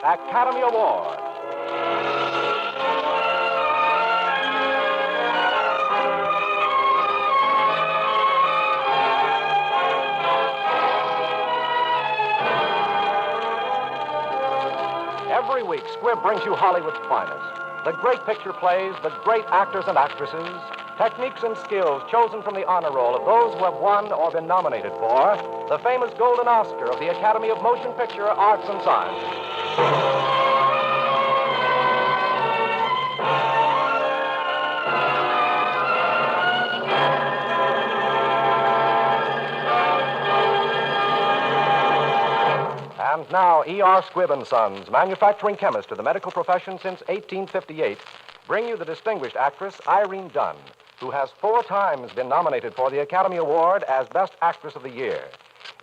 Academy Award. Every week, Squibb brings you Hollywood's finest. The great picture plays, the great actors and actresses, techniques and skills chosen from the honor roll of those who have won or been nominated for the famous Golden Oscar of the Academy of Motion Picture Arts and Sciences. And now, E.R. Squibb & Sons, manufacturing chemist to the medical profession since 1858, bring you the distinguished actress Irene Dunn, who has 4 times been nominated for the Academy Award as Best Actress of the Year.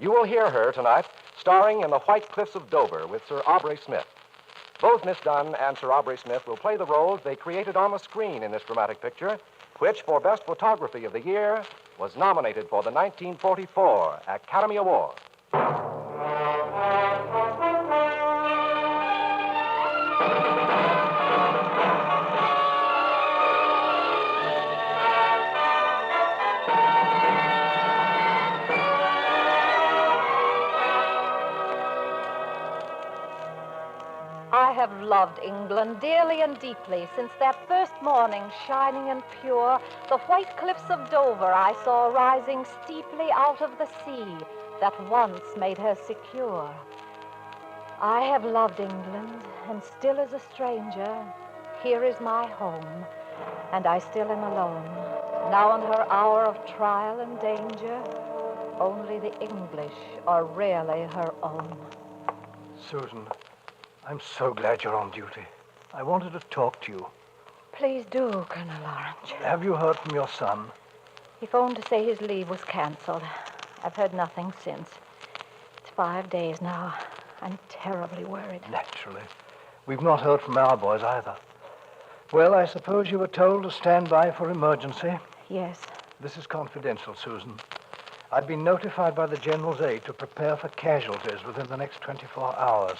You will hear her tonight starring in The White Cliffs of Dover with Sir Aubrey Smith. Both Miss Dunn and Sir Aubrey Smith will play the roles they created on the screen in this dramatic picture, which, for Best Photography of the Year, was nominated for the 1944 Academy Award. I have loved England dearly and deeply since that first morning, shining and pure, the white cliffs of Dover I saw rising steeply out of the sea that once made her secure. I have loved England, and still as a stranger, here is my home, and I still am alone. Now in her hour of trial and danger, only the English are really her own. Susan, I'm so glad you're on duty. I wanted to talk to you. Please do, Colonel Orange. Have you heard from your son? He phoned to say his leave was canceled. I've heard nothing since. It's 5 days now. I'm terribly worried. Naturally. We've not heard from our boys either. Well, I suppose you were told to stand by for emergency. Yes. This is confidential, Susan. I've been notified by the General's aide to prepare for casualties within the next 24 hours.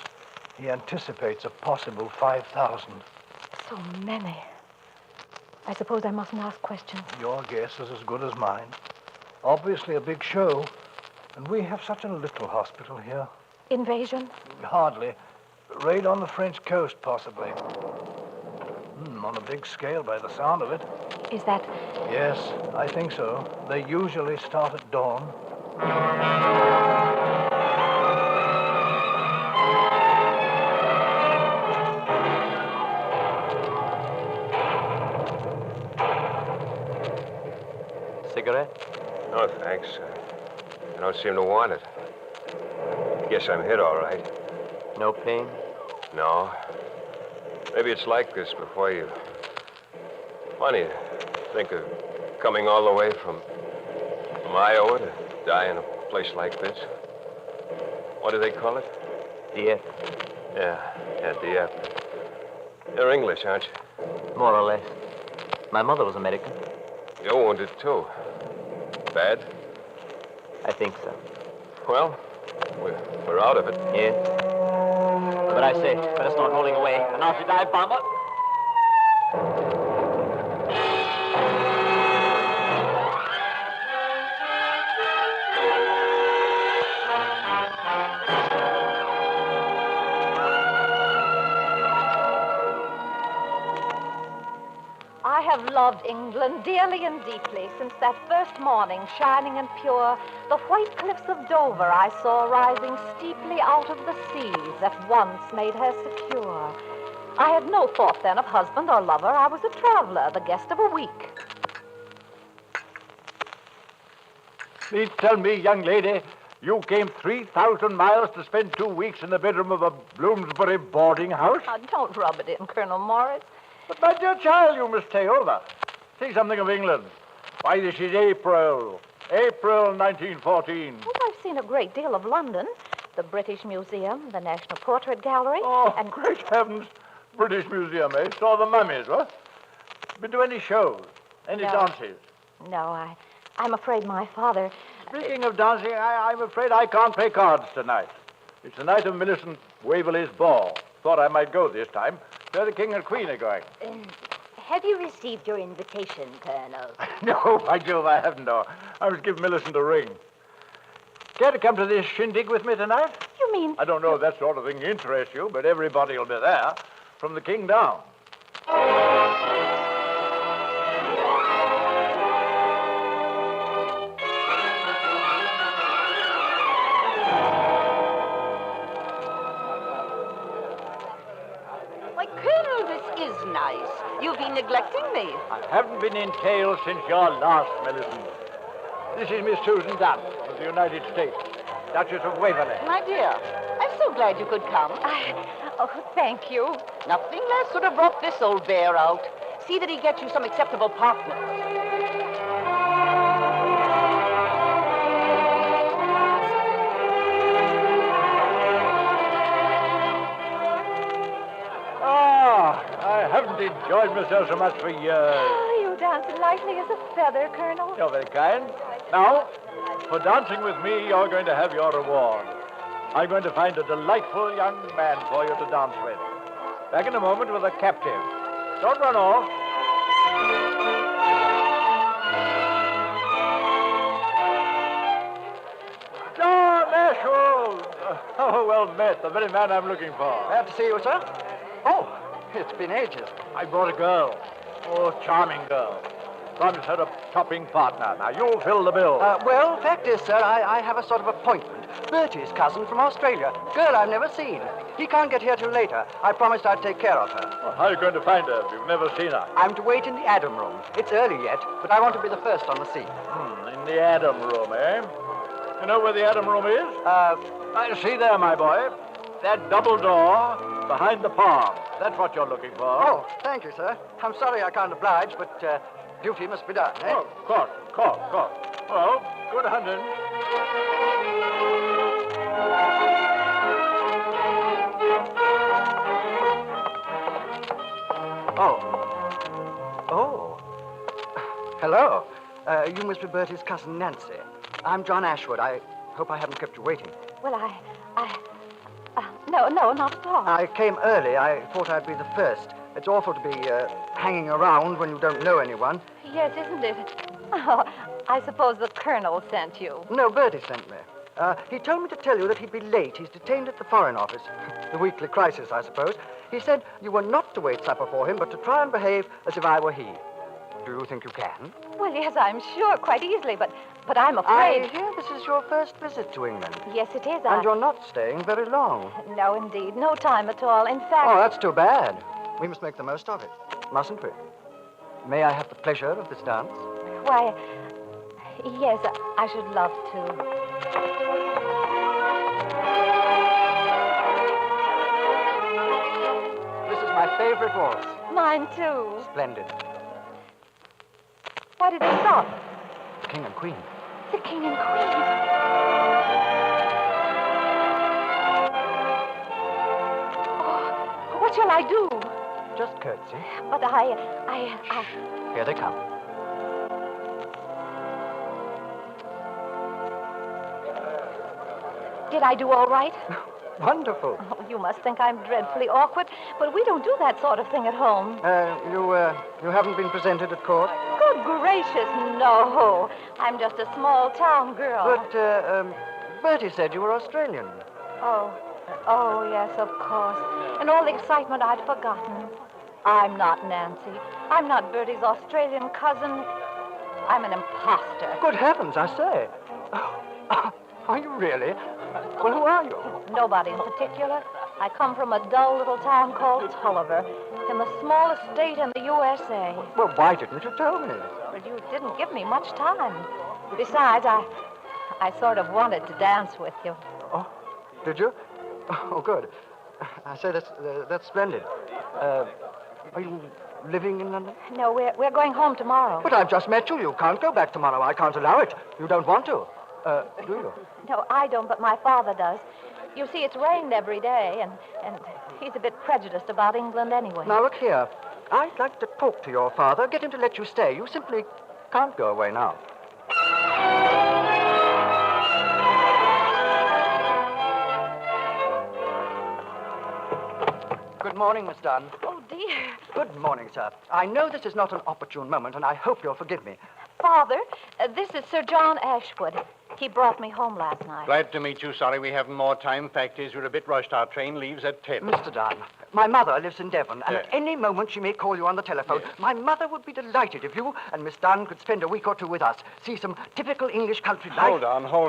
He anticipates a possible 5,000. So many. I suppose I mustn't ask questions. Your guess is as good as mine. Obviously a big show, and we have such a little hospital here. Invasion? Hardly. Raid on the French coast, possibly. On a big scale by the sound of it. Is that... Yes, I think so. They usually start at dawn. Cigarette? No, thanks. I don't seem to want it. Guess I'm hit all right. No pain? No. Maybe it's like this before you. Funny to think of coming all the way from Iowa to die in a place like this. What do they call it? Dieppe. Yeah, Dieppe. You're English, aren't you? More or less. My mother was American. You're wounded, too. Bad? I think so. Well, we're out of it. Yes. But I say, better start rolling away. And off you dive, bomber. I have loved England dearly and deeply since that first morning, shining and pure, the white cliffs of Dover I saw rising steeply out of the seas that once made her secure. I had no thought then of husband or lover. I was a traveler, the guest of a week. Please tell me, young lady, you came 3,000 miles to spend 2 weeks in the bedroom of a Bloomsbury boarding house? Now, don't rub it in, Colonel Morris. But, my dear child, you must stay over. Say something of England. Why, this is April. April 1914. Well, I've seen a great deal of London. The British Museum, the National Portrait Gallery, Oh, and... great heavens. British Museum, eh? Saw the mummies, huh? Been to any shows? Any No. dances? No, I'm afraid my father... Speaking of dancing, I'm afraid I can't play cards tonight. It's the night of Millicent Waverley's ball. thought I might go this time. Where the King and Queen are going. Have you received your invitation, Colonel? No, by Jove, I haven't. No. I was giving Millicent a ring. Care to come to this shindig with me tonight? You mean... I don't know if that sort of thing interests you, but everybody will be there, from the King down. Why, Colonel, this is nice. You've been neglecting me. I haven't been in tail since your last, Millicent. This is Miss Susan Dunn of the United States, Duchess of Waverley. My dear, I'm so glad you could come. Oh, thank you. Nothing less would have brought this old bear out. See that he gets you some acceptable partner. I haven't enjoyed myself so much for years. Oh, you dance lightly as a feather, Colonel. You're very kind. Now, for dancing with me, you're going to have your reward. I'm going to find a delightful young man for you to dance with. Back in a moment with a captive. Don't run off. John Ashwood! Oh, well met. The very man I'm looking for. Glad to see you, sir. Oh, it's been ages. I brought a girl. Oh, charming girl. Promise her a topping partner. Now, you'll fill the bill. Well, fact is, sir, I have a sort of appointment. Bertie's cousin from Australia. Girl I've never seen. He can't get here till later. I promised I'd take care of her. Well, how are you going to find her if you've never seen her? I'm to wait in the Adam room. It's early yet, but I want to be the first on the scene. In the Adam room, eh? You know where the Adam room is? I see there, my boy. That double door behind the palm. That's what you're looking for. Oh, thank you, sir. I'm sorry I can't oblige, but duty must be done, eh? Oh, of course. Well, good hunting. Oh. Hello. You must be Bertie's cousin, Nancy. I'm John Ashwood. I hope I haven't kept you waiting. Well, no, not at all. I came early. I thought I'd be the first. It's awful to be hanging around when you don't know anyone. Yes, isn't it? Oh, I suppose the Colonel sent you. No, Bertie sent me. He told me to tell you that he'd be late. He's detained at the Foreign Office. The weekly crisis, I suppose. He said you were not to wait supper for him, but to try and behave as if I were he. Do you think you can? Well, yes, I'm sure, quite easily, but I'm I afraid... hear this is your first visit to England. Yes, it is. And you're not staying very long. No, indeed. No time at all. In fact... Oh, that's too bad. We must make the most of it, mustn't we? May I have the pleasure of this dance? Why, yes, I should love to. This is my favorite waltz. Mine, too. Splendid. Why did they stop? The King and Queen. The King and Queen. Oh, what shall I do? Just curtsy. But I... Here they come. Did I do all right? Wonderful. Oh, you must think I'm dreadfully awkward, but we don't do that sort of thing at home. You haven't been presented at court? Good gracious, no. I'm just a small town girl. But, Bertie said you were Australian. Oh, yes, of course. In all the excitement, I'd forgotten. I'm not Nancy. I'm not Bertie's Australian cousin. I'm an imposter. Good heavens, I say. Are you really? Well, who are you? Nobody in particular. I come from a dull little town called Tulliver, in the smallest state in the USA. Well, why didn't you tell me? But you didn't give me much time. Besides, I sort of wanted to dance with you. Oh, did you? Oh, good. I say, that's splendid. Are you living in London? No, we're going home tomorrow. But I've just met you. You can't go back tomorrow. I can't allow it. You don't want to. Do you? No, I don't, but my father does. You see, it's rained every day, and he's a bit prejudiced about England anyway. Now, look here. I'd like to talk to your father, get him to let you stay. You simply can't go away now. morning, Miss Dunn. Oh, dear. Good morning, sir. I know this is not an opportune moment, and I hope you'll forgive me. Father, this is Sir John Ashwood. He brought me home last night. Glad to meet you. Sorry we haven't more time. Fact is, we're a bit rushed. Our train leaves at 10. Mr. Dunn, my mother lives in Devon, and Yes. at any moment she may call you on the telephone. Yes. My mother would be delighted if you and Miss Dunn could spend a week or two with us, see some typical English country life. Hold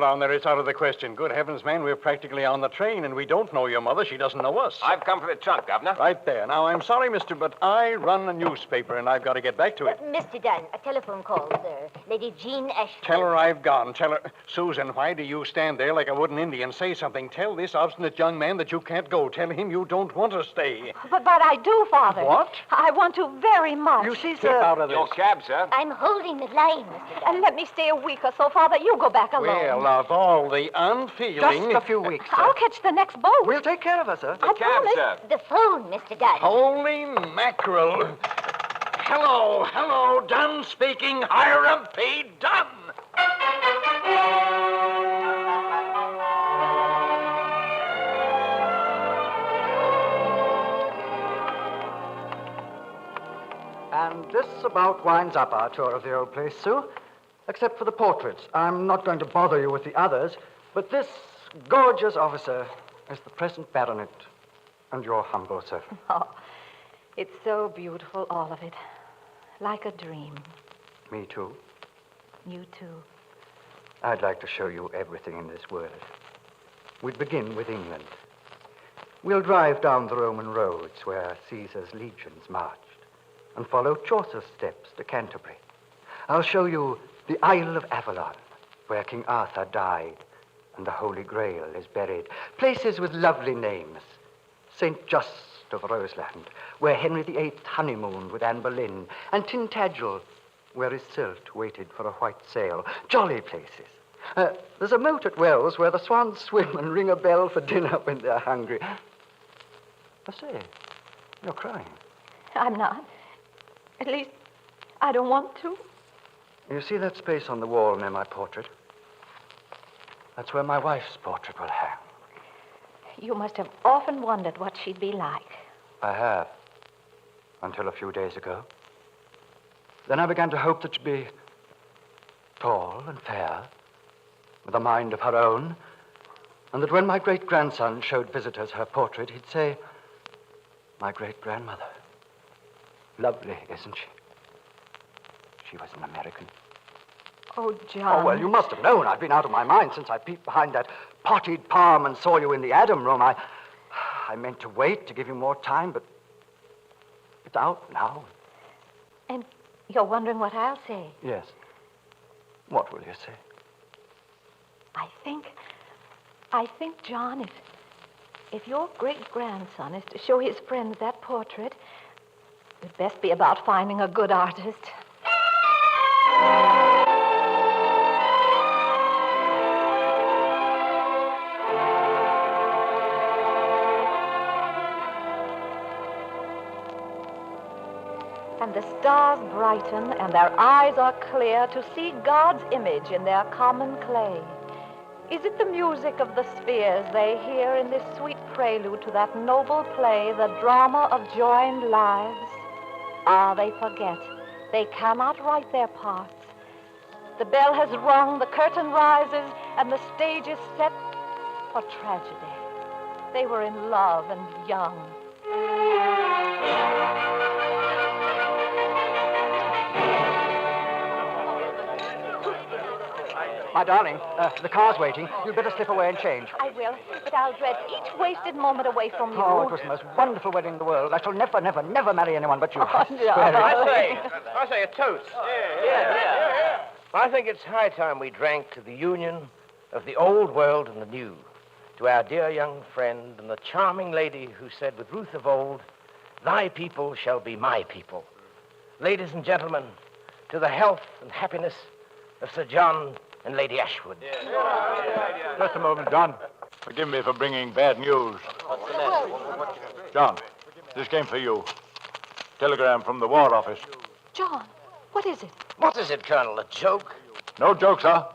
on. There, it's out of the question. Good heavens, man, we're practically on the train, and we don't know your mother. She doesn't know us. I've come for the trunk, Governor. Right there. Now, I'm sorry, mister, but I run a newspaper, and I've got to get back to it. Mr. Dunn, a telephone call, sir. Lady Jean Ashford. Tell her I've gone. Tell her... Susan, why do you stand there like a wooden Indian? Say something. Tell this obstinate young man that you can't go. Tell him you don't want to stay. But I do, Father. What? I want to very much. You see, Step sir... out of this. Your cab, sir. I'm holding the line, Mr. Dunn. And let me stay a week or so, Father. You go back alone. Well, of all the unfeeling... Just a few weeks, sir. I'll catch the next boat. We'll take care of her, sir. The I cab, promise. sir. The phone, Mr. Dunn. Holy mackerel. Hello, Dunn speaking. Hiram P. Dunn. And this about winds up our tour of the old place, Sue. Except for the portraits. I'm not going to bother you with the others, but this gorgeous officer is the present baronet and your humble servant. Oh, it's so beautiful, all of it. Like a dream. Me too. You too. I'd like to show you everything in this world. We'd begin with England. We'll drive down the Roman roads where Caesar's legions marched and follow Chaucer's steps to Canterbury. I'll show you the Isle of Avalon, where King Arthur died and the Holy Grail is buried. Places with lovely names. St. Just of Roseland, where Henry VIII honeymooned with Anne Boleyn, and Tintagel, where Iseult waited for a white sail. Jolly places. There's a moat at Wells where the swans swim and ring a bell for dinner when they're hungry. I say, you're crying. I'm not. At least, I don't want to. You see that space on the wall near my portrait? That's where my wife's portrait will hang. You must have often wondered what she'd be like. I have. Until a few days ago. Then I began to hope that she'd be tall and fair, with a mind of her own, and that when my great-grandson showed visitors her portrait, he'd say, "My great-grandmother. Lovely, isn't she?" She was an American. Oh, John. Oh, well, you must have known. I've been out of my mind since I peeped behind that potted palm and saw you in the Adam room. I meant to wait to give you more time, but it's out now. And you're wondering what I'll say. Yes. What will you say? I think, John, if your great-grandson is to show his friends that portrait, it'd best be about finding a good artist. And the stars brighten, and their eyes are clear to see God's image in their common clay. Is it the music of the spheres they hear in this sweet prelude to that noble play, the drama of joined lives? Ah, they forget. They cannot write their parts. The bell has rung, the curtain rises, and the stage is set for tragedy. They were in love and young. My darling, the car's waiting. You'd better slip away and change. I will, but I'll dread each wasted moment away from you. Oh, it was the most wonderful wedding in the world. I shall never, never, never marry anyone but you. Oh, I swear it. I say a toast. Yeah. I think it's high time we drank to the union of the old world and the new, to our dear young friend and the charming lady who said with Ruth of old, "Thy people shall be my people." Ladies and gentlemen, to the health and happiness of Sir John and Lady Ashwood. Just a moment, Don. Forgive me for bringing bad news. John, this came for you. Telegram from the War Office. John, what is it? What is it, Colonel? A joke? No joke, sir.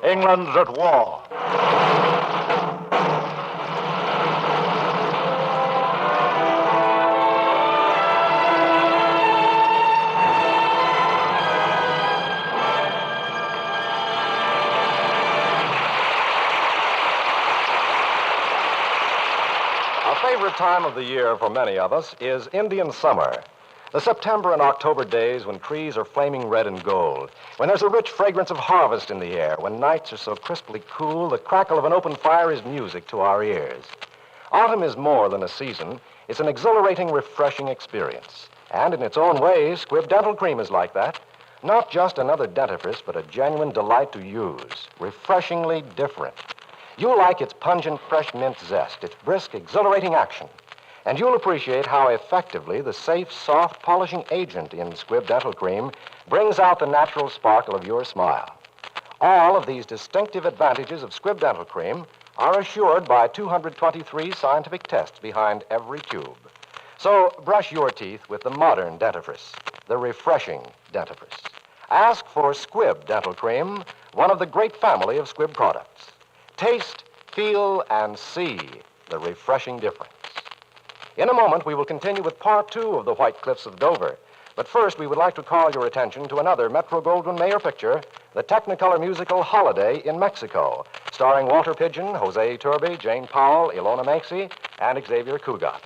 England's at war. favorite time of the year for many of us is Indian summer. The September and October days when trees are flaming red and gold, when there's a rich fragrance of harvest in the air, when nights are so crisply cool, the crackle of an open fire is music to our ears. Autumn is more than a season. It's an exhilarating, refreshing experience. And in its own way, Squibb Dental Cream is like that. Not just another dentifrice, but a genuine delight to use. Refreshingly different. You'll like its pungent, fresh mint zest, its brisk, exhilarating action. And you'll appreciate how effectively the safe, soft, polishing agent in Squibb Dental Cream brings out the natural sparkle of your smile. All of these distinctive advantages of Squibb Dental Cream are assured by 223 scientific tests behind every tube. So brush your teeth with the modern dentifrice, the refreshing dentifrice. Ask for Squibb Dental Cream, one of the great family of Squibb products. Taste, feel, and see the refreshing difference. In a moment, we will continue with part 2 of The White Cliffs of Dover. But first, we would like to call your attention to another Metro-Goldwyn-Mayer picture, the Technicolor musical Holiday in Mexico, starring Walter Pidgeon, Jose Iturbe, Jane Powell, Ilona Maxey, and Xavier Cugat.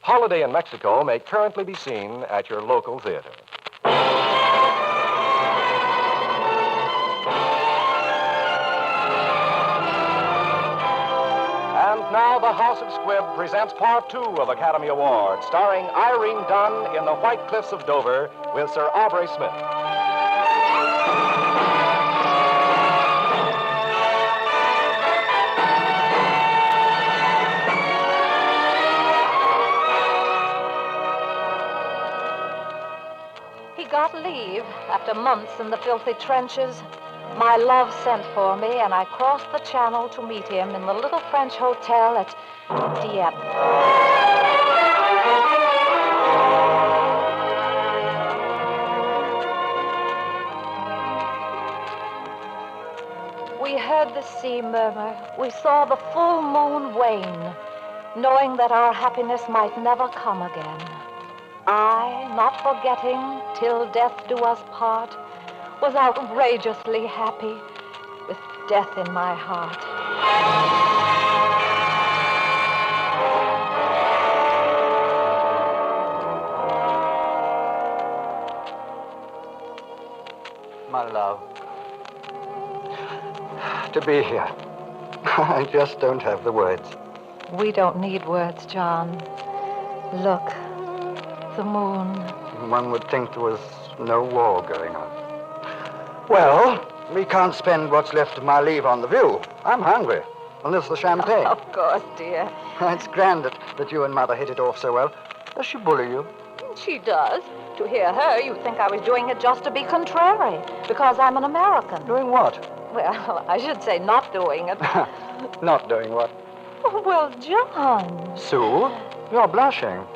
Holiday in Mexico may currently be seen at your local theater. And now the House of Squibb presents part 2 of Academy Award, starring Irene Dunn in The White Cliffs of Dover with Sir Aubrey Smith. He got leave after months in the filthy trenches. My love sent for me, and I crossed the channel to meet him in the little French hotel at Dieppe. We heard the sea murmur. We saw the full moon wane, knowing that our happiness might never come again. I, not forgetting till death do us part, was outrageously happy with death in my heart. My love. To be here. I just don't have the words. We don't need words, John. Look, the moon. One would think there was no war going on. Well, we can't spend what's left of my leave on the view. I'm hungry. And there's the champagne. Of course, dear. It's grand that you and Mother hit it off so well. Does she bully you? She does. To hear her, you'd think I was doing it just to be contrary, because I'm an American. Doing what? Well, I should say not doing it. Not doing what? Well, John. Sue, you're blushing.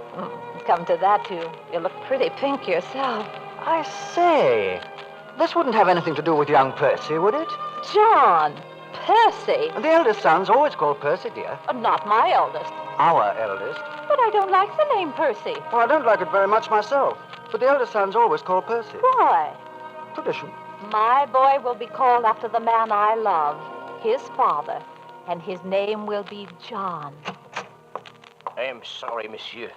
Come to that, you look pretty pink yourself. I say, this wouldn't have anything to do with young Percy, would it? John, Percy. The eldest son's always called Percy, dear. Not my eldest. Our eldest. But I don't like the name Percy. Well, I don't like it very much myself. But the eldest son's always called Percy. Why? Tradition. My boy will be called after the man I love, his father, and his name will be John. I am sorry, monsieur,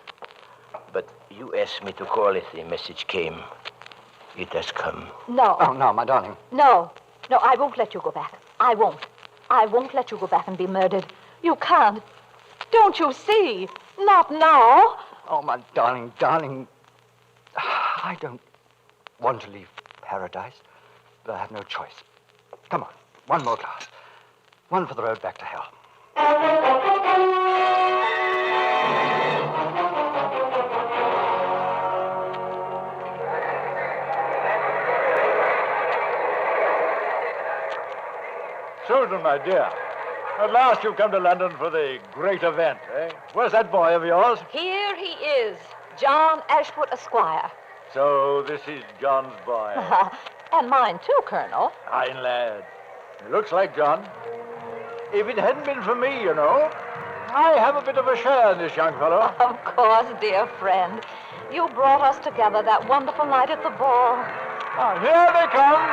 but you asked me to call if the message came. It has come. No. Oh, no, my darling. No, I won't let you go back. I won't. I won't let you go back and be murdered. You can't. Don't you see? Not now. Oh, my darling, darling. I don't want to leave paradise, but I have no choice. Come on, one more glass. One for the road back to hell. Susan, my dear, at last you've come to London for the great event, eh? Where's that boy of yours? Here he is, John Ashwood, Esquire. So this is John's boy. And mine, too, Colonel. Fine lad. He looks like John. If it hadn't been for me, you know, I have a bit of a share in this young fellow. Of course, dear friend. You brought us together that wonderful night at the ball. Ah, here they come.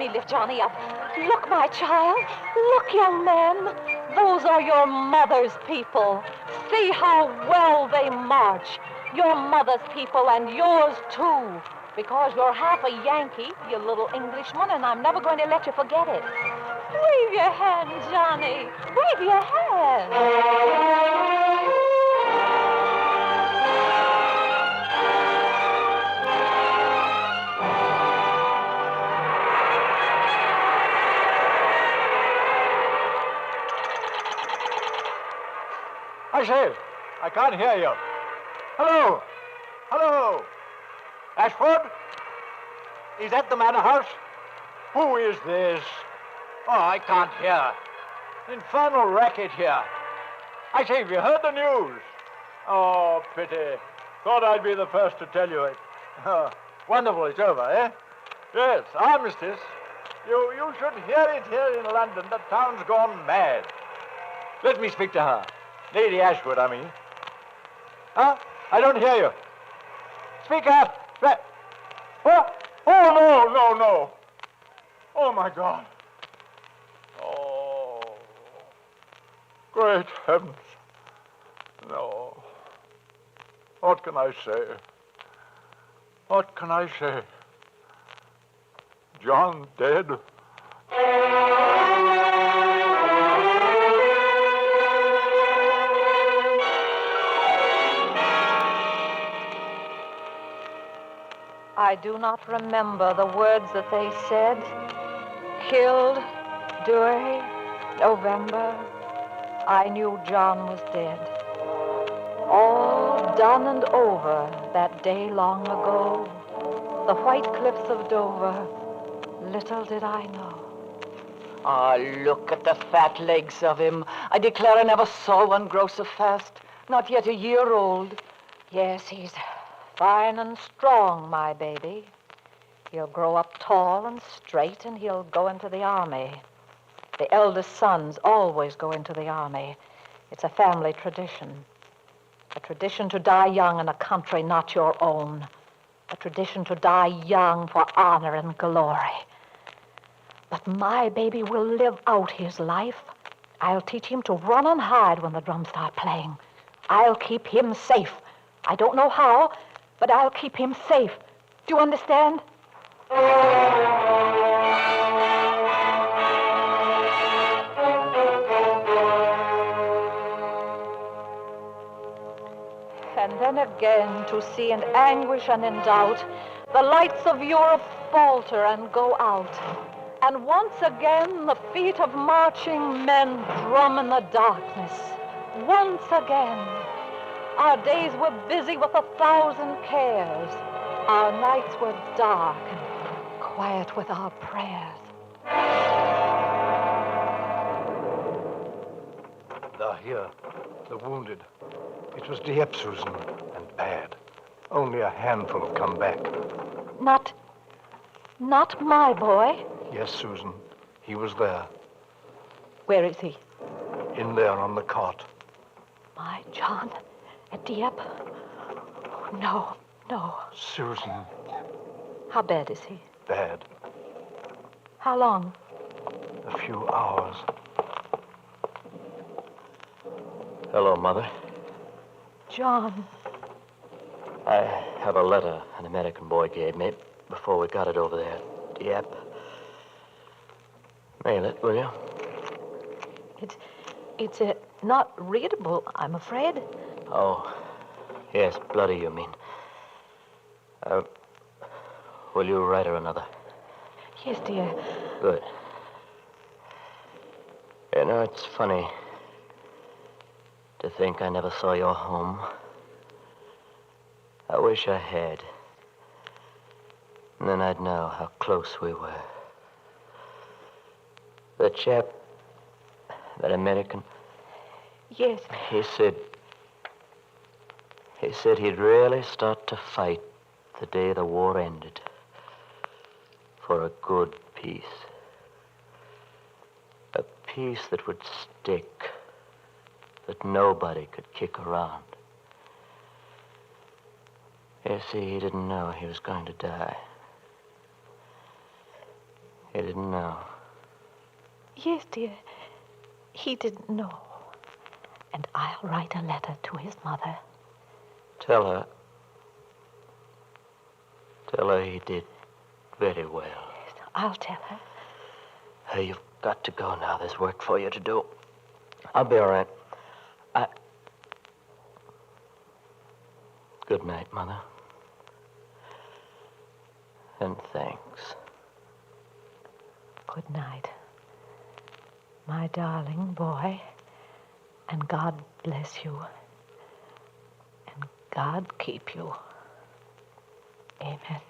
me lift Johnny up. Look, my child. Look, young man. Those are your mother's people. See how well they march. Your mother's people and yours, too. Because you're half a Yankee, you little Englishman, and I'm never going to let you forget it. Wave your hand, Johnny. Wave your hand. I say, I can't hear you. Hello? Hello? Ashford? Is that the manor house? Who is this? Oh, I can't hear. Infernal racket here. I say, have you heard the news? Oh, pity. Thought I'd be the first to tell you it. Wonderful, it's over, eh? Yes, armistice. You should hear it here in London. The town's gone mad. Let me speak to her. Lady Ashford, I mean. Huh? I don't hear you. Speak up. What? Oh, no. Oh, my God. Oh. Great heavens. No. What can I say? What can I say? John dead? I do not remember the words that they said. Killed, Douay, November. I knew John was dead. All done and over that day long ago. The white cliffs of Dover. Little did I know. Ah, look at the fat legs of him. I declare I never saw one grow so fast. Not yet a year old. Yes, he's fine and strong, my baby. He'll grow up tall and straight, and he'll go into the army. The eldest sons always go into the army. It's a family tradition. A tradition to die young in a country not your own. A tradition to die young for honor and glory. But my baby will live out his life. I'll teach him to run and hide when the drums start playing. I'll keep him safe. I don't know how, but I'll keep him safe. Do you understand? And then again, to see in anguish and in doubt the lights of Europe falter and go out. And once again, the feet of marching men drum in the darkness. Once again, our days were busy with 1,000 cares. Our nights were dark and quiet with our prayers. They're here, the wounded. It was Dieppe, Susan, and bad. Only a handful have come back. Not my boy. Yes, Susan, he was there. Where is he? In there on the cot. My John at Dieppe? Oh, no. Susan. How bad is he? Bad. How long? A few hours. Hello, Mother. John. I have a letter an American boy gave me before we got it over there at Dieppe. Mail it, will you? It's not readable, I'm afraid. Oh, yes, bloody, you mean. Will you write her another? Yes, dear. Good. You know, it's funny to think I never saw your home. I wish I had. And then I'd know how close we were. The chap, that American. Yes. He said he'd really start to fight the day the war ended. For a good peace. A peace that would stick. That nobody could kick around. You see, he didn't know he was going to die. He didn't know. Yes, dear. He didn't know. And I'll write a letter to his mother. Tell her he did very well. Yes, I'll tell her. Hey, you've got to go now. There's work for you to do. I'll be all right. Good night, Mother. And thanks. Good night, my darling boy. And God bless you. And God keep you. Amen.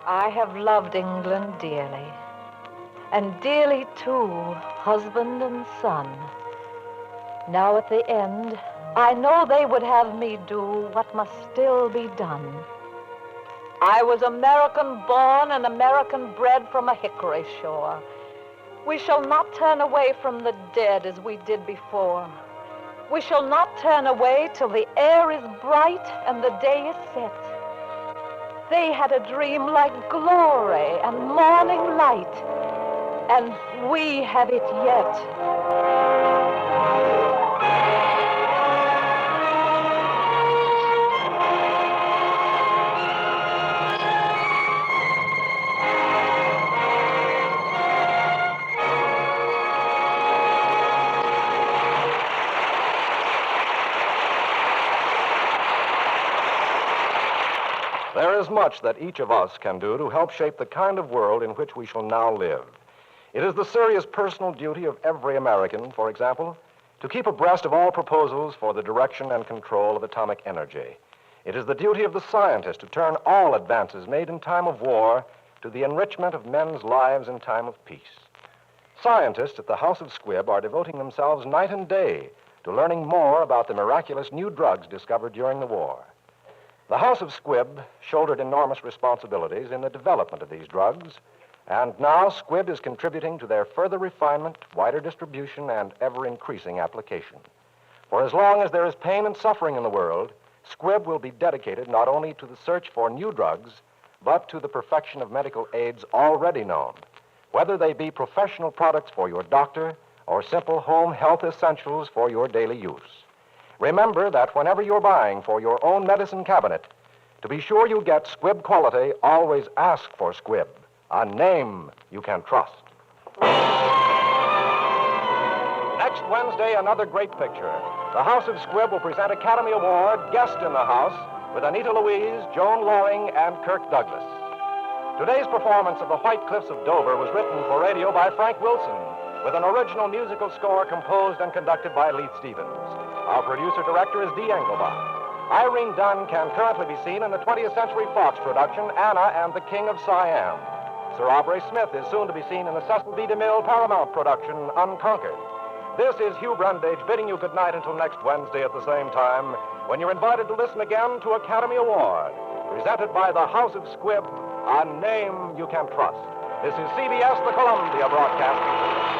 I have loved England dearly, and dearly too, husband and son. Now at the end, I know they would have me do what must still be done. I was American born and American bred from a hickory shore. We shall not turn away from the dead as we did before. We shall not turn away till the air is bright and the day is set. They had a dream like glory and morning light, and we have it yet. There is much that each of us can do to help shape the kind of world in which we shall now live. It is the serious personal duty of every American, for example, to keep abreast of all proposals for the direction and control of atomic energy. It is the duty of the scientist to turn all advances made in time of war to the enrichment of men's lives in time of peace. Scientists at the House of Squibb are devoting themselves night and day to learning more about the miraculous new drugs discovered during the war. The House of Squibb shouldered enormous responsibilities in the development of these drugs, and now Squibb is contributing to their further refinement, wider distribution, and ever-increasing application. For as long as there is pain and suffering in the world, Squibb will be dedicated not only to the search for new drugs, but to the perfection of medical aids already known, whether they be professional products for your doctor or simple home health essentials for your daily use. Remember that whenever you're buying for your own medicine cabinet, to be sure you get Squibb quality, always ask for Squibb, a name you can trust. Next Wednesday, another great picture. The House of Squibb will present Academy Award Guest in the House with Anita Louise, Joan Loring, and Kirk Douglas. Today's performance of The White Cliffs of Dover was written for radio by Frank Wilson, with an original musical score composed and conducted by Leith Stevens. Our producer-director is Dee Engelbach. Irene Dunn can currently be seen in the 20th Century Fox production, Anna and the King of Siam. Sir Aubrey Smith is soon to be seen in the Cecil B. DeMille Paramount production, Unconquered. This is Hugh Brundage bidding you good night until next Wednesday at the same time, when you're invited to listen again to Academy Award, presented by the House of Squibb, a name you can trust. This is CBS, the Columbia Broadcasting System.